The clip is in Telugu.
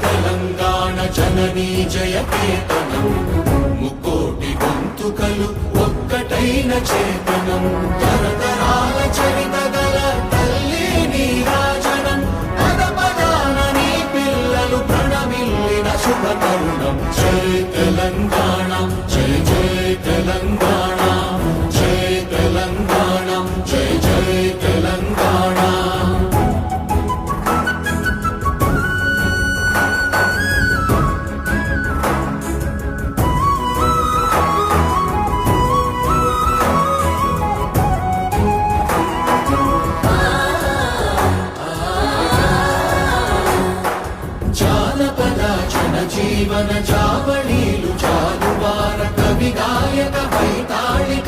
తెలంగాణ జననీ జయకేతనం ముక్కోటి గొంతుకలు ఒక్కటైన చేతనం తరతరాల చరిత గల తల్లి నీరాజనం పద పదాన నీ పిల్లలు ప్రణమిల్లిన శుభ తరుణం జై తెలంగాణ జై జై తెలంగాణ జై తెలంగాణ జై జై తెలంగాణ జీవన చావళీలు చాలువార కవి గాయక వైతాళి